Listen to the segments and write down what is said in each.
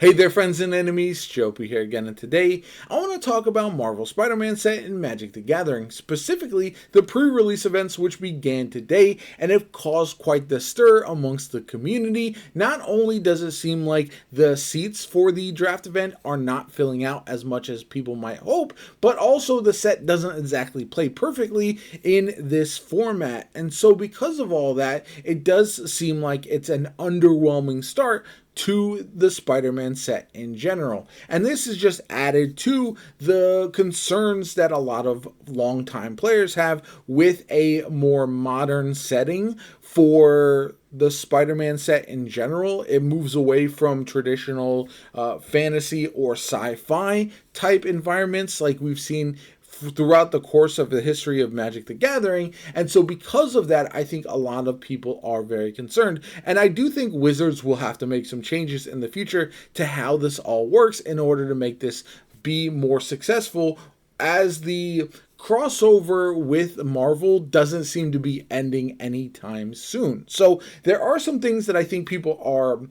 Hey there, friends and enemies, Jopi here again, and today I want to talk about Marvel Spider-Man set in Magic the Gathering, specifically the pre-release events which began today and have caused quite the stir amongst the community. Not only does it seem like the seats for the draft event are not filling out as much as people might hope, but also the set doesn't exactly play perfectly in this format. And so because of all that, it does seem like it's an underwhelming start to the Spider-Man set in general. And this is just added to the concerns that a lot of longtime players have with a more modern setting for the Spider-Man set in general. It moves away from traditional fantasy or sci-fi type environments like we've seen throughout the course of the history of Magic the Gathering. And so because of that, I think a lot of people are very concerned. And I do think Wizards will have to make some changes in the future to how this all works in order to make this be more successful, as the crossover with Marvel doesn't seem to be ending anytime soon. So there are some things that I think people are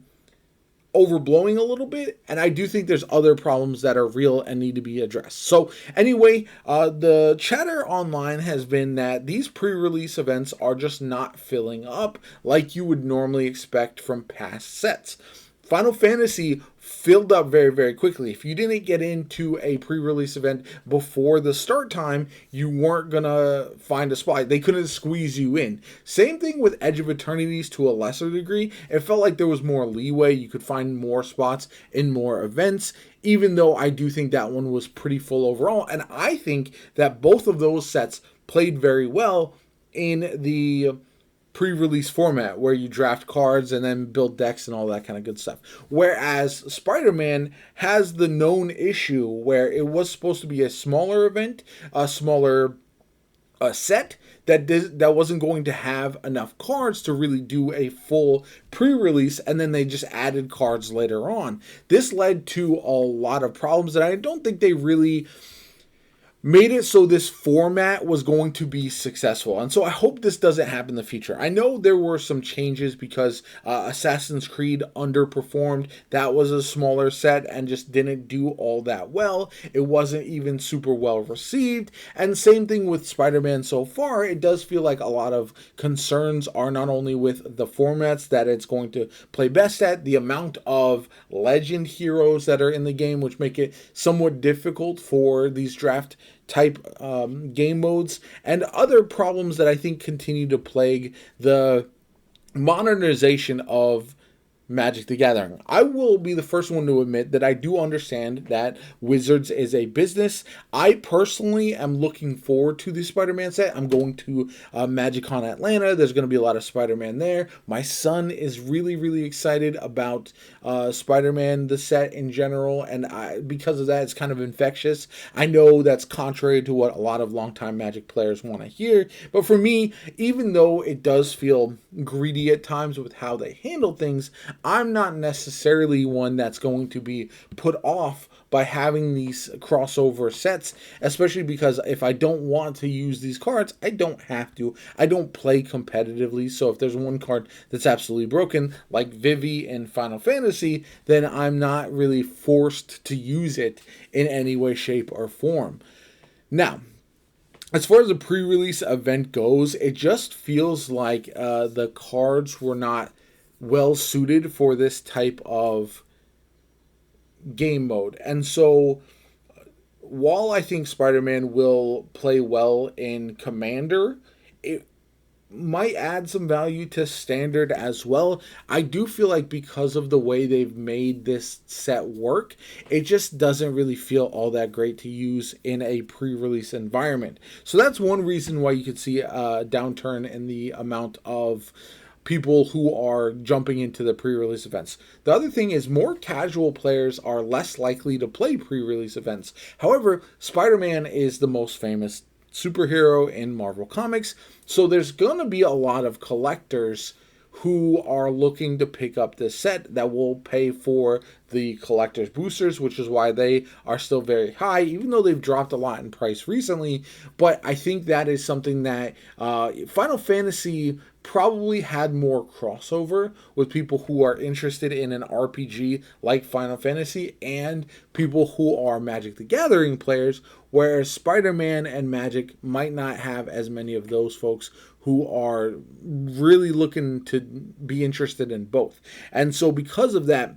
overblowing a little bit, and I do think there's other problems that are real and need to be addressed. So anyway, the chatter online has been that these pre-release events are just not filling up like you would normally expect from past sets. Final Fantasy filled up very, very quickly. If you didn't get into a pre-release event before the start time, you weren't going to find a spot. They couldn't squeeze you in. Same thing with Edge of Eternities to a lesser degree. It felt like there was more leeway. You could find more spots in more events, even though I do think that one was pretty full overall. And I think that both of those sets played very well in the pre-release format where you draft cards and then build decks and all that kind of good stuff. Whereas Spider-Man has the known issue where it was supposed to be a smaller event, a smaller set that wasn't going to have enough cards to really do a full pre-release, and then they just added cards later on. This led to a lot of problems that I don't think they really made it so this format was going to be successful. And so I hope this doesn't happen in the future. I know there were some changes because Assassin's Creed underperformed. That was a smaller set and just didn't do all that well. It wasn't even super well received. And same thing with Spider-Man so far. It does feel like a lot of concerns are not only with the formats that it's going to play best at, the amount of legend heroes that are in the game, which make it somewhat difficult for these draft type game modes, and other problems that I think continue to plague the modernization of Magic the Gathering. I will be the first one to admit that I do understand that Wizards is a business. I personally am looking forward to the Spider-Man set. I'm going to MagicCon Atlanta. There's going to be a lot of Spider-Man there. My son is really, really excited about Spider-Man, the set in general, and because of that, it's kind of infectious. I know that's contrary to what a lot of longtime Magic players want to hear, but for me, even though it does feel greedy at times with how they handle things, I'm not necessarily one that's going to be put off by having these crossover sets, especially because if I don't want to use these cards, I don't have to. I don't play competitively, so if there's one card that's absolutely broken, like Vivi in Final Fantasy, then I'm not really forced to use it in any way, shape, or form. Now, as far as the pre-release event goes, it just feels like the cards were not well suited for this type of game mode. And so while I think Spider-Man will play well in Commander, it might add some value to Standard as well. I do feel like because of the way they've made this set work, it just doesn't really feel all that great to use in a pre-release environment. So that's one reason why you could see a downturn in the amount of people who are jumping into the pre-release events. The other thing is more casual players are less likely to play pre-release events. However, Spider-Man is the most famous superhero in Marvel Comics, so there's going to be a lot of collectors who are looking to pick up this set that will pay for the collector's boosters, which is why they are still very high, even though they've dropped a lot in price recently. But I think that is something that Final Fantasy probably had more crossover with people who are interested in an RPG like Final Fantasy and people who are Magic the Gathering players, whereas Spider-Man and Magic might not have as many of those folks who are really looking to be interested in both. And so because of that,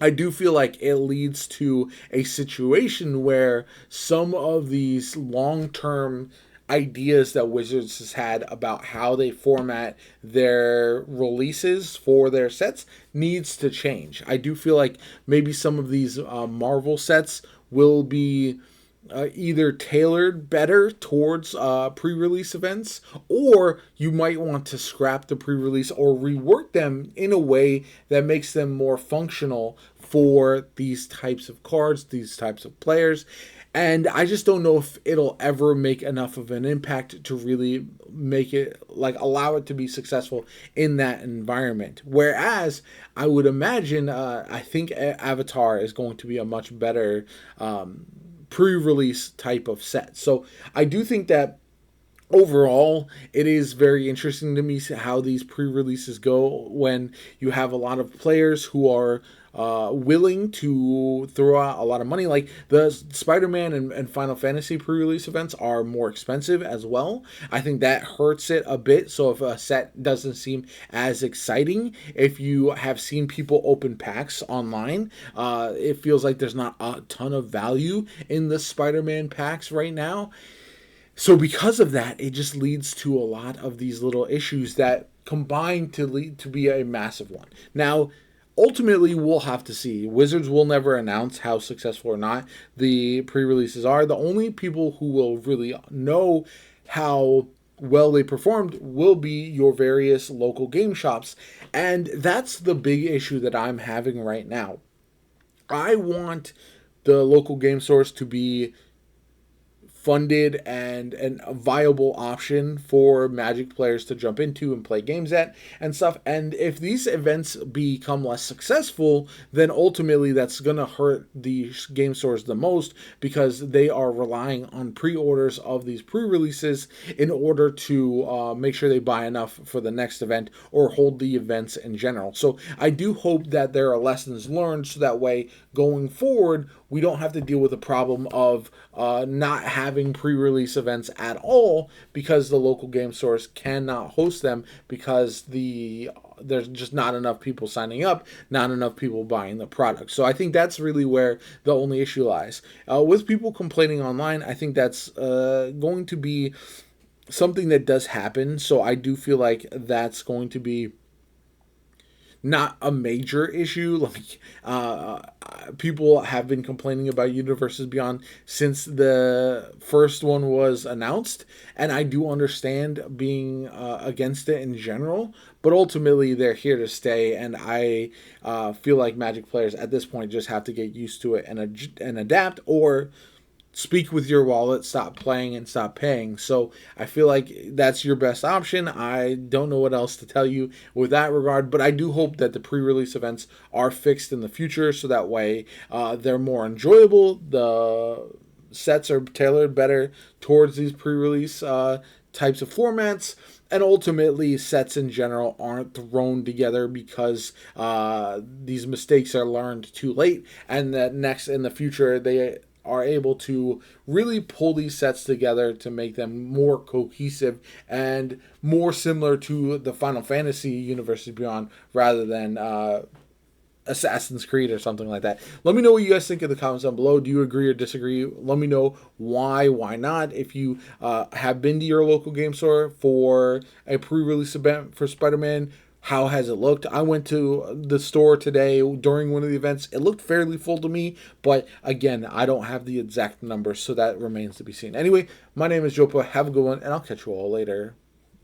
I do feel like it leads to a situation where some of these long-term ideas that Wizards has had about how they format their releases for their sets needs to change. I do feel like maybe some of these Marvel sets will be either tailored better towards pre-release events, or you might want to scrap the pre-release or rework them in a way that makes them more functional for these types of cards, these types of players. And I just don't know if it'll ever make enough of an impact to really make it, like, allow it to be successful in that environment. Whereas I would imagine, I think Avatar is going to be a much better pre-release type of set. So I do think that overall, it is very interesting to me how these pre-releases go when you have a lot of players who are willing to throw out a lot of money. Like the Spider-Man and Final Fantasy pre-release events are more expensive as well. I think that hurts it a bit. So if a set doesn't seem as exciting, if you have seen people open packs online, it feels like there's not a ton of value in the Spider-Man packs right now. So because of that, it just leads to a lot of these little issues that combine to lead to be a massive one. Now, ultimately, we'll have to see. Wizards will never announce how successful or not the pre-releases are. The only people who will really know how well they performed will be your various local game shops. And that's the big issue that I'm having right now. I want the local game stores to be funded and a viable option for Magic players to jump into and play games at and stuff. And if these events become less successful, then ultimately that's going to hurt the game stores the most, because they are relying on pre-orders of these pre-releases in order to make sure they buy enough for the next event or hold the events in general. So I do hope that there are lessons learned, so that way going forward we don't have to deal with the problem of not having pre-release events at all, because the local game stores cannot host them because there's just not enough people signing up, not enough people buying the product. So I think that's really where the only issue lies. With people complaining online, I think that's going to be something that does happen. So I do feel like that's going to be not a major issue. Like people have been complaining about Universes Beyond since the first one was announced, and I do understand being against it in general, but ultimately they're here to stay, and I feel like Magic players at this point just have to get used to it and adapt, or speak with your wallet, stop playing and stop paying. So I feel like that's your best option. I don't know what else to tell you with that regard, but I do hope that the pre-release events are fixed in the future, so that way they're more enjoyable. The sets are tailored better towards these pre-release types of formats, and ultimately sets in general aren't thrown together because these mistakes are learned too late, and that next in the future they are able to really pull these sets together to make them more cohesive and more similar to the Final Fantasy Universes Beyond, rather than Assassin's Creed or something like that. Let me know what you guys think in the comments down below. Do you agree or disagree? Let me know why not. If you have been to your local game store for a pre-release event for Spider-Man, how has it looked? I went to the store today during one of the events. It looked fairly full to me, but again, I don't have the exact numbers, so that remains to be seen. Anyway, my name is Jopa. Have a good one, and I'll catch you all later.